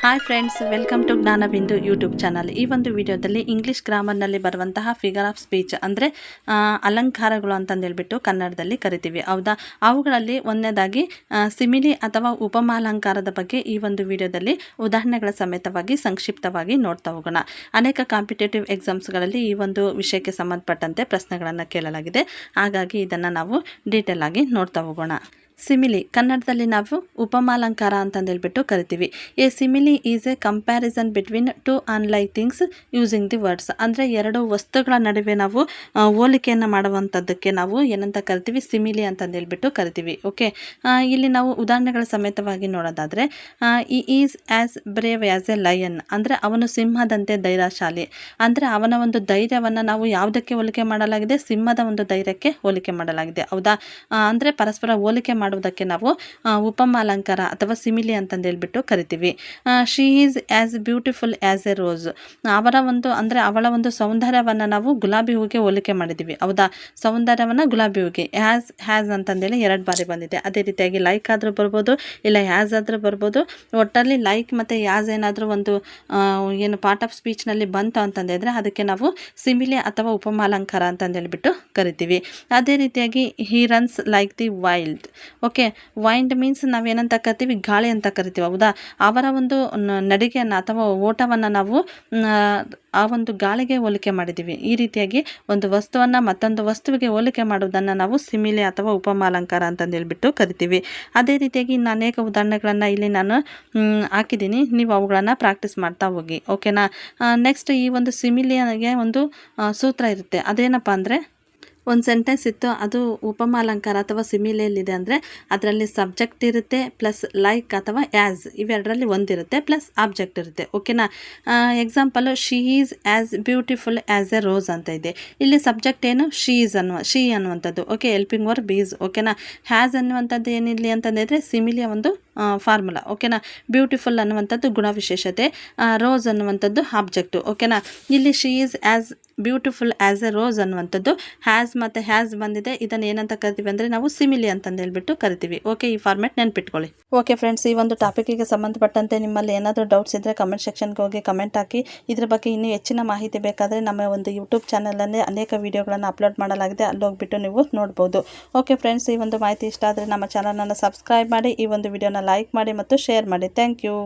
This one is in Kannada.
Hi friends, welcome to Jnanabindu YouTube channel. ಈ ಒಂದು ವಿಡಿಯೋದಲ್ಲಿ ಇಂಗ್ಲೀಷ್ ಗ್ರಾಮರ್ನಲ್ಲಿ ಬರುವಂತಹ ಫಿಗರ್ ಆಫ್ ಸ್ಪೀಚ್ ಅಂದರೆ ಅಲಂಕಾರಗಳು ಅಂತಂದೇಳ್ಬಿಟ್ಟು ಕನ್ನಡದಲ್ಲಿ ಕರಿತೀವಿ, ಹೌದಾ. ಅವುಗಳಲ್ಲಿ ಒಂದನೇದಾಗಿ ಸಿಮಿಲಿ ಅಥವಾ ಉಪಮಾಲಂಕಾರದ ಬಗ್ಗೆ ಈ ಒಂದು ವಿಡಿಯೋದಲ್ಲಿ ಉದಾಹರಣೆಗಳ ಸಮೇತವಾಗಿ ಸಂಕ್ಷಿಪ್ತವಾಗಿ ನೋಡ್ತಾ ಹೋಗೋಣ. ಅನೇಕ ಕಾಂಪಿಟೇಟಿವ್ ಎಕ್ಸಾಮ್ಸ್ಗಳಲ್ಲಿ ಈ ಒಂದು ವಿಷಯಕ್ಕೆ ಸಂಬಂಧಪಟ್ಟಂತೆ ಪ್ರಶ್ನೆಗಳನ್ನು ಕೇಳಲಾಗಿದೆ, ಹಾಗಾಗಿ ಇದನ್ನು ನಾವು ಡೀಟೇಲ್ ಆಗಿ ನೋಡ್ತಾ ಹೋಗೋಣ. ಸಿಮಿಲಿ ಕನ್ನಡದಲ್ಲಿ ನಾವು ಉಪಮಾಲಂಕಾರ ಅಂತಂದೇಳ್ಬಿಟ್ಟು ಕರಿತೀವಿ. A simile is A comparison between two unlike things using the words. ಅಂದರೆ ಎರಡು ವಸ್ತುಗಳ ನಡುವೆ ನಾವು ಹೋಲಿಕೆಯನ್ನು ಮಾಡುವಂಥದ್ದಕ್ಕೆ ನಾವು ಏನಂತ ಕರಿತೀವಿ, ಸಿಮಿಲಿ ಅಂತಂದೇಳ್ಬಿಟ್ಟು ಕರಿತೀವಿ. ಓಕೆ, ಇಲ್ಲಿ ನಾವು ಉದಾಹರಣೆಗಳ ಸಮೇತವಾಗಿ ನೋಡೋದಾದರೆ, ಈ is as brave as A lion, ಅಂದರೆ ಅವನು ಸಿಂಹದಂತೆ ಧೈರ್ಯಶಾಲಿ. ಅಂದರೆ ಅವನ ಒಂದು ಧೈರ್ಯವನ್ನು ನಾವು ಯಾವುದಕ್ಕೆ ಹೋಲಿಕೆ ಮಾಡಲಾಗಿದೆ, ಸಿಂಹದ ಒಂದು ಧೈರ್ಯಕ್ಕೆ ಹೋಲಿಕೆ ಮಾಡಲಾಗಿದೆ, ಹೌದಾ. ಅಂದರೆ ಪರಸ್ಪರ ಹೋಲಿಕೆ ಮಾಡುವುದಕ್ಕೆ ನಾವು ಉಪಮಾಲಂಕಾರ ಅಥವಾ ಸಿಮಿಲಿ ಅಂತಂದೇಳ್ಬಿಟ್ಟು ಕರಿತೀವಿ. She is as beautiful as A rose. ಅವಳ ಒಂದು ಸೌಂದರ್ಯವನ್ನು ನಾವು ಗುಲಾಬಿ ಹೂವಿಗೆ ಹೋಲಿಕೆ ಮಾಡಿದ್ದೀವಿ, ಹೌದಾ. ಸೌಂದರ್ಯವನ್ನು ಗುಲಾಬಿ ಹೂವಿಗೆ ಹ್ಯಾಸ್ ಅಂತಂದೇಳಿ 2 ಬಾರಿ ಬಂದಿದೆ. ಅದೇ ರೀತಿಯಾಗಿ ಲೈಕ್ ಆದರೂ ಬರ್ಬೋದು, ಇಲ್ಲ ಹ್ಯಾಸ್ ಆದರೂ ಬರ್ಬೋದು. ಒಟ್ಟಲ್ಲಿ ಲೈಕ್ ಮತ್ತು ಹ್ಯಾಸ್ ಏನಾದರೂ ಒಂದು ಏನು ಪಾರ್ಟ್ ಆಫ್ ಸ್ಪೀಚ್ನಲ್ಲಿ ಬಂತು ಅಂತಂದಿದ್ರೆ ಅದಕ್ಕೆ ನಾವು ಸಿಮಿಲಿ ಅಥವಾ ಉಪಮಾಲಂಕಾರ ಅಂತಂದೇಳ್ಬಿಟ್ಟು ಕರಿತೀವಿ. ಅದೇ ರೀತಿಯಾಗಿ he runs like the wild. Okay, wind means ನಾವೇನಂತ ಕರಿತೀವಿ, ಗಾಳಿ ಅಂತ ಕರಿತೀವಿ, ಹೌದಾ. ಅವರ ಒಂದು ನಡಿಗೆಯನ್ನು ಅಥವಾ ಓಟವನ್ನು ನಾವು ಆ ಒಂದು ಗಾಳಿಗೆ ಹೋಲಿಕೆ ಮಾಡಿದ್ದೀವಿ. ಈ ರೀತಿಯಾಗಿ ಒಂದು ವಸ್ತುವನ್ನು ಮತ್ತೊಂದು ವಸ್ತುವಿಗೆ ಹೋಲಿಕೆ ಮಾಡುವುದನ್ನು ನಾವು ಸಿಮಿಲಿ ಅಥವಾ ಉಪಮಾಲಂಕಾರ ಅಂತಂದೇಳ್ಬಿಟ್ಟು ಕರಿತೀವಿ. ಅದೇ ರೀತಿಯಾಗಿ ಇನ್ನು ಅನೇಕ ಉದಾಹರಣೆಗಳನ್ನು ಇಲ್ಲಿ ನಾನು ಹಾಕಿದ್ದೀನಿ, ನೀವು ಅವುಗಳನ್ನು ಪ್ರಾಕ್ಟೀಸ್ ಮಾಡ್ತಾ ಹೋಗಿ, ಓಕೆನಾ. ನೆಕ್ಸ್ಟ್ ಈ ಒಂದು ಸಿಮಿಲಿಗೆ ಒಂದು ಸೂತ್ರ ಇರುತ್ತೆ. ಅದೇನಪ್ಪ ಅಂದರೆ, ಒಂದು ಸೆಂಟೆನ್ಸ್ ಇತ್ತು, ಅದು ಉಪಮಾಲಂಕಾರ ಅಥವಾ ಸಿಮಿಲಿಯಲ್ಲಿದೆ ಅಂದರೆ ಅದರಲ್ಲಿ ಸಬ್ಜೆಕ್ಟ್ ಇರುತ್ತೆ ಪ್ಲಸ್ ಲೈಕ್ ಅಥವಾ ಆ್ಯಸ್, ಇವೆರಡರಲ್ಲಿ ಒಂದಿರುತ್ತೆ ಪ್ಲಸ್ ಆಬ್ಜೆಕ್ಟ್ ಇರುತ್ತೆ, ಓಕೆನಾ. Example, she is as beautiful as A rose ಅಂತ ಇದೆ. ಇಲ್ಲಿ ಸಬ್ಜೆಕ್ಟ್ ಏನು, ಶಿ ಅನ್ನುವಂಥದ್ದು, ಓಕೆ, ಹೆಲ್ಪಿಂಗ್ ವರ್ಬ್ ಈಸ್, ಓಕೆನಾ. ಹ್ಯಾಸ್ ಅನ್ನುವಂಥದ್ದು ಏನಿರಲಿ ಅಂತಂದಿದ್ರೆ ಸಿಮಿಲಿಯ ಒಂದು ಫಾರ್ಮುಲಾ, ಓಕೆನಾ. ಬ್ಯೂಟಿಫುಲ್ ಅನ್ನುವಂಥದ್ದು ಗುಣವಿಶೇಷತೆ, ರೋಸ್ ಅನ್ನುವಂಥದ್ದು ಆಬ್ಜೆಕ್ಟು, ಓಕೆನಾ. ಇಲ್ಲಿ she is as beautiful as A rose ಅನ್ನುವಂಥದ್ದು ಹ್ಯಾಸ್ ಮತ್ತು ಹ್ಯಾಸ್ ಬಂದಿದೆ. ಇದನ್ನು ಏನಂತ ಕರಿತೀವಿ ಅಂದರೆ ನಾವು ಸಿಮಿಲಿ ಅಂತಂದೇಳ್ಬಿಟ್ಟು ಕರಿತೀವಿ. ಓಕೆ, ಈ ಫಾರ್ಮೆಟ್ ನೆನ್ಪಿಟ್ಕೊಳ್ಳಿ. ಓಕೆ ಫ್ರೆಂಡ್ಸ್, ಈ ಒಂದು ಟಾಪಿಕ್ಕಿಗೆ ಸಂಬಂಧಪಟ್ಟಂತೆ ನಿಮ್ಮಲ್ಲಿ ಏನಾದರೂ ಡೌಟ್ಸ್ ಇದ್ದರೆ ಕಮೆಂಟ್ ಸೆಕ್ಷನ್ಗೆ ಹೋಗಿ ಕಮೆಂಟ್ ಹಾಕಿ. ಇದ್ರ ಬಗ್ಗೆ ಇನ್ನೂ ಹೆಚ್ಚಿನ ಮಾಹಿತಿ ಬೇಕಾದರೆ ನಮ್ಮ ಒಂದು ಯೂಟ್ಯೂಬ್ ಚಾನಲಲ್ಲಿ ಅನೇಕ ವೀಡಿಯೋಗಳನ್ನು ಅಪ್ಲೋಡ್ ಮಾಡಲಾಗಿದೆ, ಅಲ್ಲಿ ಹೋಗ್ಬಿಟ್ಟು ನೀವು ನೋಡ್ಬೋದು. ಓಕೆ ಫ್ರೆಂಡ್ಸ್, ಈ ಒಂದು ಮಾಹಿತಿ ಇಷ್ಟ ಆದರೆ ನಮ್ಮ ಚಾನಲನ್ನು ಸಬ್ಸ್ಕ್ರೈಬ್ ಮಾಡಿ, ಈ ಒಂದು ವಿಡಿಯೋನ ಲೈಕ್ ಮಾಡಿ ಮತ್ತು ಶೇರ್ ಮಾಡಿ. Thank you.